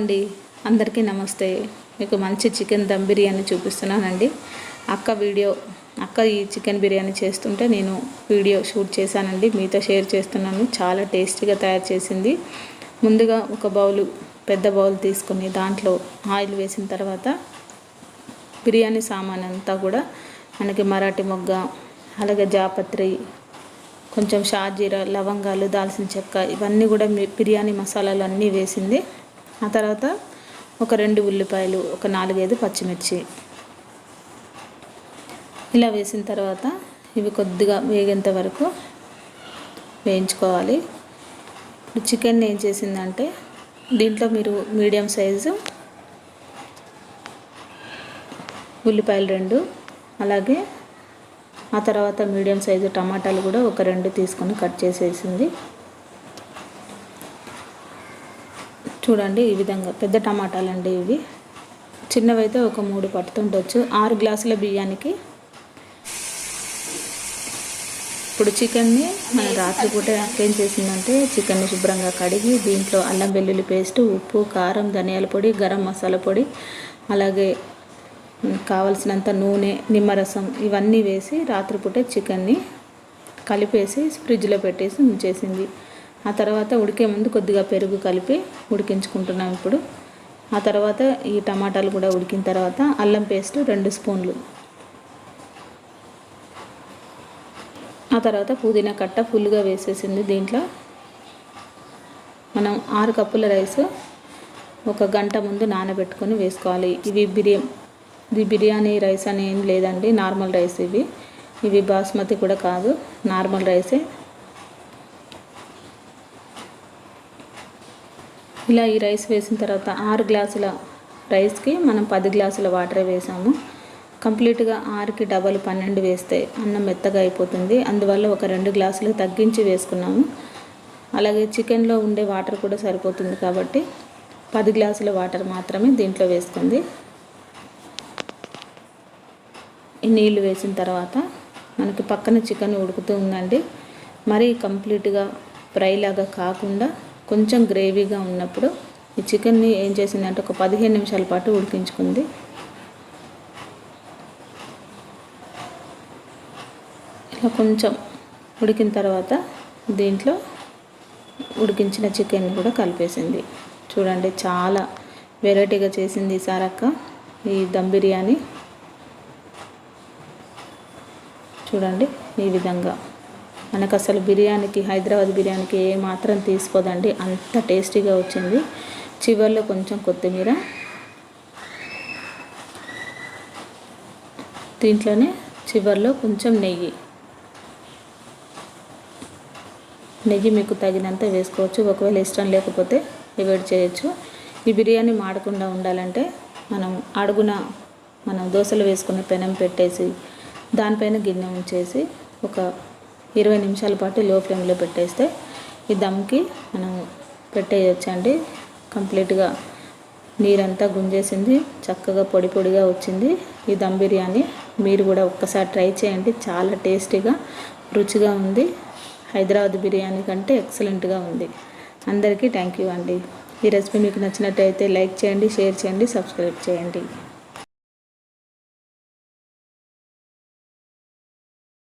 అండి, అందరికీ నమస్తే. మీకు మంచి చికెన్ దమ్ బిర్యానీ చూపిస్తున్నానండి. అక్క ఈ చికెన్ బిర్యానీ చేస్తుంటే నేను వీడియో షూట్ చేశానండి, మీతో షేర్ చేస్తున్నాను. చాలా టేస్టీగా తయారు చేసింది. ముందుగా ఒక పెద్ద బౌల్ తీసుకొని దాంట్లో ఆయిల్ వేసిన తర్వాత బిర్యానీ సామాన్ అంతా కూడా మనకి మరాఠీ మొగ్గ, అలాగే జాపత్రి, కొంచెం షాజీరా, లవంగాలు, దాల్చిన చెక్క, ఇవన్నీ కూడా బిర్యానీ మసాలాలు అన్నీ వేసింది. ఆ తర్వాత ఒక 2 ఉల్లిపాయలు, ఒక 4-5 పచ్చిమిర్చి ఇలా వేసిన తర్వాత ఇవి కొద్దిగా వేగేంత వరకు వేయించుకోవాలి. ఇప్పుడు చికెన్ ఏం చేసిందంటే దీంట్లో మీరు మీడియం సైజు ఉల్లిపాయలు 2, అలాగే ఆ తర్వాత మీడియం సైజు టమాటాలు కూడా ఒక 2 తీసుకొని కట్ చేసేసింది. చూడండి, ఈ విధంగా పెద్ద టమాటాలు అండి ఇవి. చిన్నవైతే ఒక 3 పట్టుతుండొచ్చు 6 గ్లాసుల బియ్యానికి. ఇప్పుడు చికెన్ని మన రాత్రిపూట ఏం చేసిందంటే చికెన్ని శుభ్రంగా కడిగి దీంట్లో అల్లం వెల్లుల్లి పేస్టు, ఉప్పు, కారం, ధనియాల పొడి, గరం మసాలా పొడి, అలాగే కావలసినంత నూనె, నిమ్మరసం ఇవన్నీ వేసి రాత్రిపూట చికెన్ని కలిపేసి ఫ్రిడ్జ్లో పెట్టేసి ఉంచేసింది. ఆ తర్వాత ఉడికే ముందు కొద్దిగా పెరుగు కలిపి ఉడికించుకుంటున్నాం ఇప్పుడు. ఆ తర్వాత ఈ టమాటాలు కూడా ఉడికిన తర్వాత అల్లం పేస్ట్ 2 స్పూన్లు, ఆ తర్వాత పుదీనా కట్ట ఫుల్గా వేసేసింది. దీంట్లో మనం 6 కప్పుల రైస్ 1 గంట ముందు నానబెట్టుకొని వేసుకోవాలి. ఇది బిర్యానీ రైస్ అని ఏం లేదండి, నార్మల్ రైస్. ఇవి బాస్మతి కూడా కాదు, నార్మల్ రైసే. ఇలా ఈ రైస్ వేసిన తర్వాత 6 గ్లాసుల రైస్కి మనం 10 గ్లాసుల వాటర్ వేసాము. కంప్లీట్గా 6కి డబల్ 12 వేస్తే అన్నం మెత్తగా అయిపోతుంది. అందువల్ల ఒక 2 గ్లాసులు తగ్గించి వేసుకున్నాము. అలాగే చికెన్లో ఉండే వాటర్ కూడా సరిపోతుంది కాబట్టి 10 గ్లాసుల వాటర్ మాత్రమే దీంట్లో వేసుకుంది. ఈ నీళ్ళు వేసిన తర్వాత మనకి పక్కన చికెన్ ఉడుకుతూ ఉందండి. మరీ కంప్లీట్గా ఫ్రై లాగా కాకుండా కొంచెం గ్రేవీగా ఉన్నప్పుడు ఈ చికెన్ని ఏం చేసిందంటే ఒక 15 నిమిషాల పాటు ఉడికించుకుంది. ఇలా కొంచెం ఉడికిన తర్వాత దీంట్లో ఉడికించిన చికెన్ కూడా కలిపేసింది. చూడండి, చాలా వెరైటీగా చేసింది ఈసారి అక్క ఈ దమ్ బిర్యానీ. చూడండి, ఈ విధంగా మనకు అసలు బిర్యానీకి, హైదరాబాద్ బిర్యానీకి ఏ మాత్రం తీసుకోదండి, అంత టేస్టీగా వచ్చింది. చివర్లో కొంచెం కొత్తిమీర, దీంట్లోనే చివర్లో కొంచెం నెయ్యి మీకు తగినంత వేసుకోవచ్చు. ఒకవేళ ఇష్టం లేకపోతే అవాయిడ్ చేయొచ్చు. ఈ బిర్యానీ మాడకుండా ఉండాలంటే మనం దోశలు వేసుకునే పెనం పెట్టేసి దానిపైన గిన్నె ఉంచేసి ఒక 20 నిమిషాల పాటు లో ఫ్లేమ్లో పెట్టేస్తే ఈ దమ్కి మనం పెట్టేయచ్చండి. కంప్లీట్గా నీరంతా గుంజేసింది, చక్కగా పొడి పొడిగా వచ్చింది ఈ దమ్ బిర్యానీ. మీరు కూడా ఒక్కసారి ట్రై చేయండి, చాలా టేస్టీగా రుచిగా ఉంది. హైదరాబాద్ బిర్యానీ కంటే ఎక్సలెంట్గా ఉంది. అందరికీ థ్యాంక్ యూ అండి. ఈ రెసిపీ మీకు నచ్చినట్టయితే లైక్ చేయండి, షేర్ చేయండి, సబ్స్క్రైబ్ చేయండి.